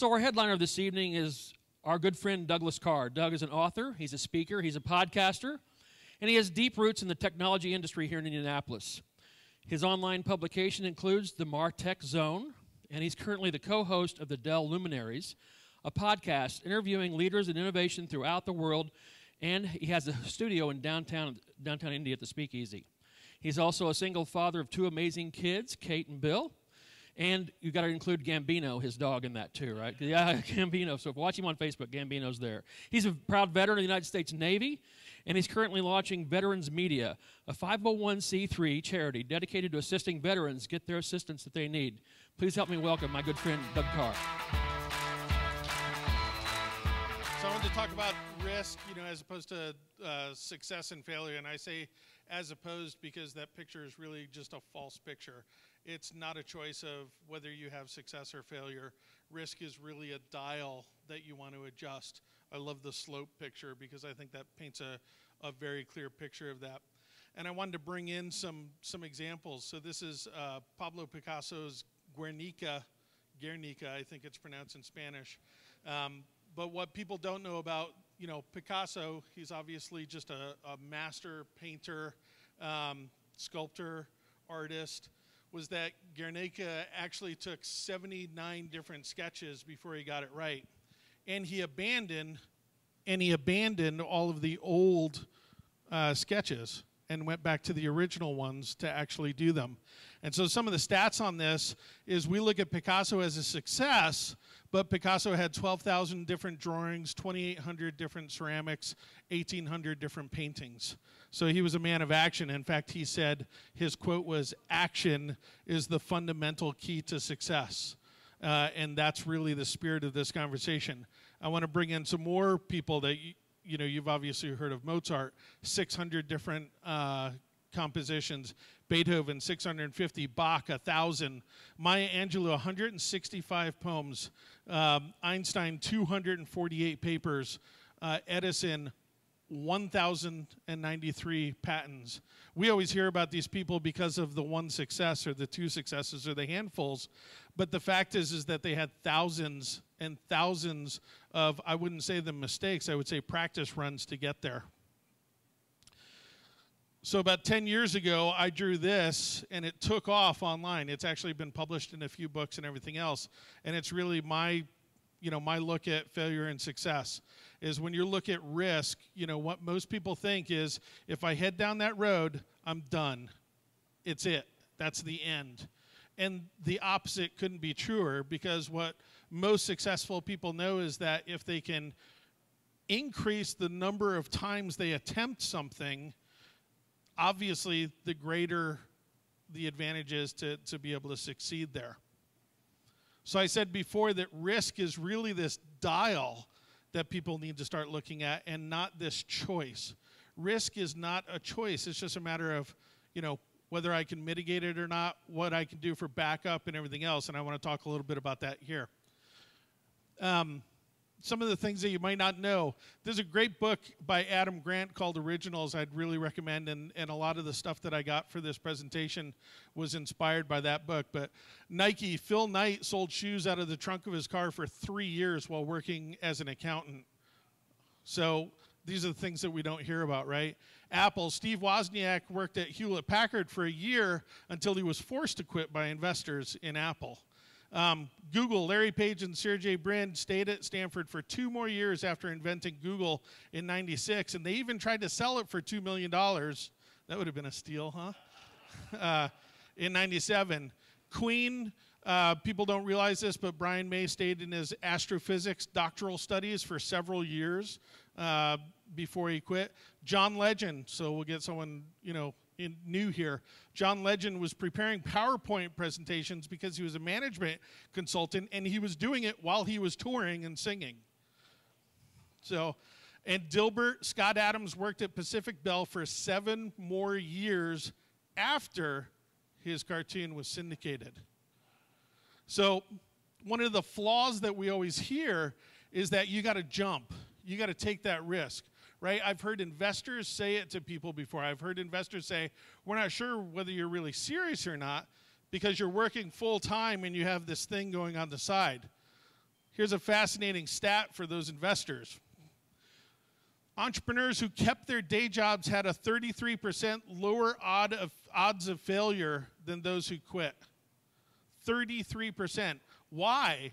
So our headliner this evening is our good friend Douglas Karr. Doug is an author, he's a speaker, he's a podcaster, and he has deep roots in the technology industry here in Indianapolis. His online publication includes the MarTech Zone, and he's currently the co-host of the Dell Luminaries, a podcast interviewing leaders in innovation throughout the world, and he has a studio in downtown Indy at the Speakeasy. He's also a single father of two amazing kids, Kate and Bill. And you got to include Gambino, his dog, in that too, right? Yeah, Gambino. So if you watch him on Facebook, Gambino's there. He's a proud veteran of the United States Navy, and he's currently launching Veterans Media, a 501c3 charity dedicated to assisting veterans get their assistance that they need. Please help me welcome my good friend, Doug Karr. So I wanted to talk about risk, as opposed to success and failure. And I say as opposed because that picture is really just a false picture. It's not a choice of whether you have success or failure. Risk is really a dial that you want to adjust. I love the slope picture because I think that paints a very clear picture of that. And I wanted to bring in some examples. So this is Pablo Picasso's Guernica, I think it's pronounced in Spanish. But what people don't know about, Picasso, he's obviously just a master painter, sculptor, artist, was that Guernica actually took 79 different sketches before he got it right. And he abandoned all of the old sketches and went back to the original ones to actually do them. And so some of the stats on this is we look at Picasso as a success, but Picasso had 12,000 different drawings, 2,800 different ceramics, 1,800 different paintings. So he was a man of action. In fact, he said, his quote was, "Action is the fundamental key to success." And that's really the spirit of this conversation. I want to bring in some more people that, you've obviously heard of Mozart, 600 different compositions, Beethoven, 650, Bach, 1,000, Maya Angelou, 165 poems, Einstein, 248 papers, Edison, 1,093 patents. We always hear about these people because of the one success or the two successes or the handfuls, but the fact is that they had thousands and thousands of, I wouldn't say the mistakes, I would say practice runs to get there. So about 10 years ago, I drew this, and it took off online. It's actually been published in a few books and everything else, and it's really my look at failure and success. Is when you look at risk, what most people think is, if I head down that road, I'm done. It's it. That's the end. And the opposite couldn't be truer, because what most successful people know is that if they can increase the number of times they attempt something, obviously the greater the advantage is to be able to succeed there. So I said before that risk is really this dial that people need to start looking at, and not this choice. Risk is not a choice. It's just a matter of, whether I can mitigate it or not, what I can do for backup and everything else, and I want to talk a little bit about that here. Some of the things that you might not know. There's a great book by Adam Grant called Originals I'd really recommend, and a lot of the stuff that I got for this presentation was inspired by that book. But Nike, Phil Knight sold shoes out of the trunk of his car for 3 years while working as an accountant. So these are the things that we don't hear about, right? Apple, Steve Wozniak worked at Hewlett-Packard for a year until he was forced to quit by investors in Apple. Google, Larry Page and Sergey Brin stayed at Stanford for 2 more years after inventing Google in '96, and they even tried to sell it for $2 million. That would have been a steal, huh? In '97. Queen, people don't realize this, but Brian May stayed in his astrophysics doctoral studies for several years before he quit. John Legend, so we'll get someone, new here. John Legend was preparing PowerPoint presentations because he was a management consultant, and he was doing it while he was touring and singing. So, and Dilbert Scott Adams worked at Pacific Bell for 7 more years after his cartoon was syndicated. So one of the flaws that we always hear is that you got to jump. You got to take that risk. Right? I've heard investors say it to people before. I've heard investors say, we're not sure whether you're really serious or not because you're working full time and you have this thing going on the side. Here's a fascinating stat for those investors. Entrepreneurs who kept their day jobs had a 33% lower odds of failure than those who quit. 33%. Why?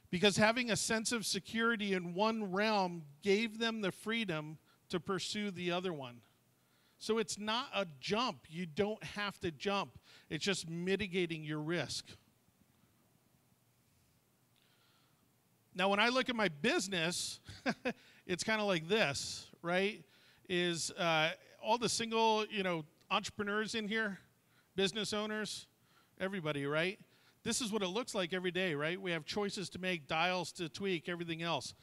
Because having a sense of security in one realm gave them the freedom to pursue the other one. So it's not a jump. You don't have to jump. It's just mitigating your risk. Now, when I look at my business, it's kind of like this, right? Is all the single, entrepreneurs in here, business owners, everybody, right? This is what it looks like every day, right? We have choices to make, dials to tweak, everything else.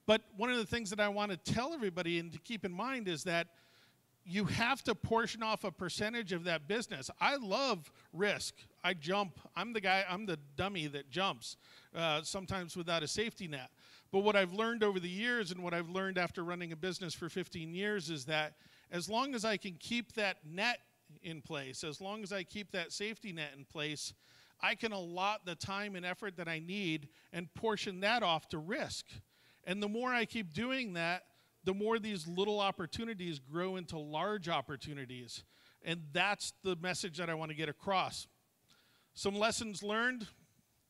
But one of the things that I want to tell everybody and to keep in mind is that you have to portion off a percentage of that business. I love risk. I jump. I'm the dummy that jumps, sometimes without a safety net. But what I've learned over the years and what I've learned after running a business for 15 years is that as long as I can keep that net in place, as long as I keep that safety net in place, I can allot the time and effort that I need and portion that off to risk. And the more I keep doing that, the more these little opportunities grow into large opportunities. And that's the message that I want to get across. Some lessons learned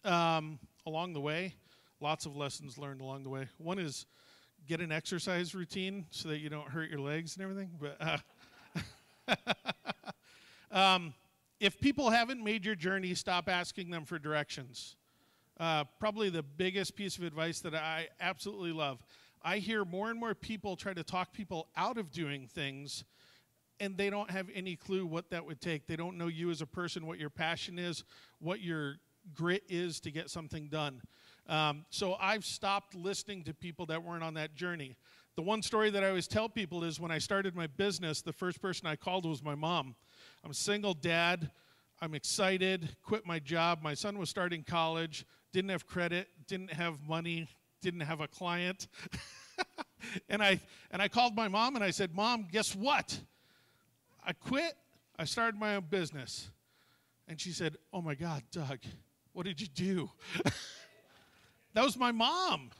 along the way. Lots of lessons learned along the way. One is get an exercise routine so that you don't hurt your legs and everything. But if people haven't made your journey, stop asking them for directions. Probably the biggest piece of advice that I absolutely love. I hear more and more people try to talk people out of doing things, and they don't have any clue what that would take. They don't know you as a person, what your passion is, what your grit is to get something done. So I've stopped listening to people that weren't on that journey. The one story that I always tell people is when I started my business, the first person I called was my mom. I'm a single dad. I'm excited, quit my job. My son was starting college, didn't have credit, didn't have money, didn't have a client. and I called my mom and I said, Mom, guess what? I quit. I started my own business. And she said, oh my God, Doug, what did you do? That was my mom,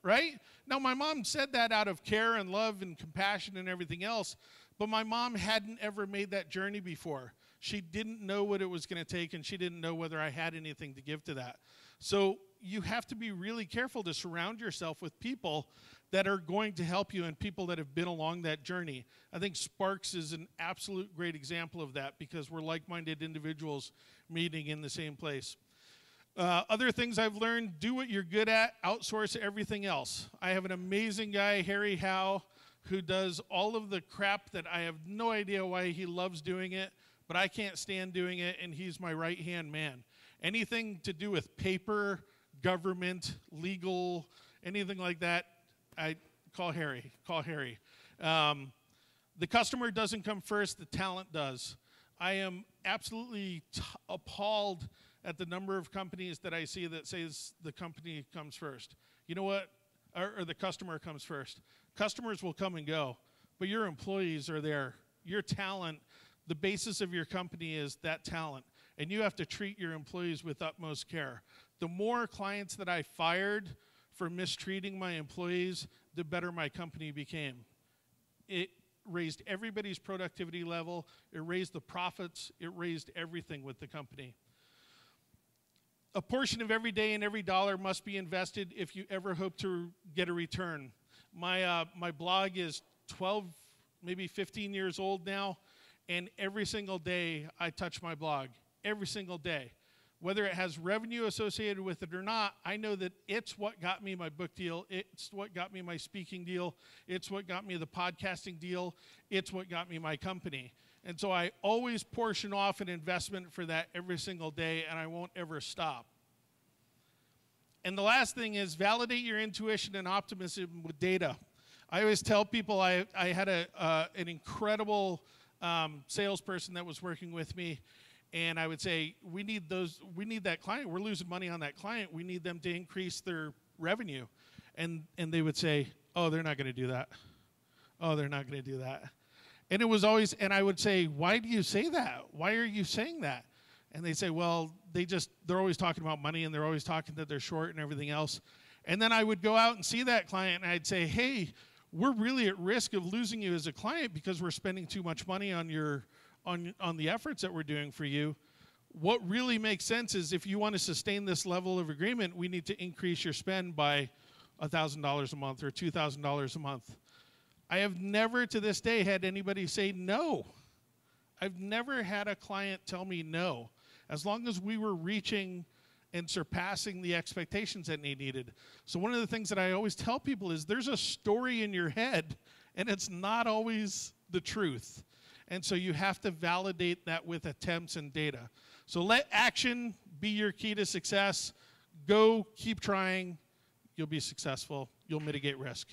right? Now, my mom said that out of care and love and compassion and everything else, but my mom hadn't ever made that journey before. She didn't know what it was going to take, and she didn't know whether I had anything to give to that. So you have to be really careful to surround yourself with people that are going to help you and people that have been along that journey. I think Sparks is an absolute great example of that because we're like-minded individuals meeting in the same place. Other things I've learned, do what you're good at, outsource everything else. I have an amazing guy, Harry Howe, who does all of the crap that I have no idea why he loves doing it, but I can't stand doing it, and he's my right-hand man. Anything to do with paper, government, legal, anything like that, I call Harry. The customer doesn't come first, the talent does. I am absolutely appalled at the number of companies that I see that says the company comes first. You know what? Or the customer comes first. Customers will come and go, but your employees are there. Your talent, the basis of your company is that talent, and you have to treat your employees with utmost care. The more clients that I fired for mistreating my employees, the better my company became. It raised everybody's productivity level. It raised the profits. It raised everything with the company. A portion of every day and every dollar must be invested if you ever hope to get a return. My blog is 12, maybe 15 years old now, and every single day I touch my blog, every single day. Whether it has revenue associated with it or not, I know that it's what got me my book deal, it's what got me my speaking deal, it's what got me the podcasting deal, it's what got me my company. And so I always portion off an investment for that every single day, and I won't ever stop. And the last thing is validate your intuition and optimism with data. I always tell people I had an incredible salesperson that was working with me, and I would say, we need that client. We're losing money on that client. We need them to increase their revenue. And they would say, oh, they're not going to do that. Oh, they're not going to do that. And it was always, and I would say, why do you say that? Why are you saying that? And they say, well, they're always talking about money, and they're always talking that they're short and everything else. And then I would go out and see that client, and I'd say, hey, we're really at risk of losing you as a client because we're spending too much money on the efforts that we're doing for you. What really makes sense is if you want to sustain this level of agreement, we need to increase your spend by $1,000 a month or $2,000 a month. I have never to this day had anybody say no. I've never had a client tell me no, as long as we were reaching and surpassing the expectations that they needed. So one of the things that I always tell people is there's a story in your head, and it's not always the truth. And so you have to validate that with attempts and data. So let action be your key to success. Go, keep trying. You'll be successful. You'll mitigate risk.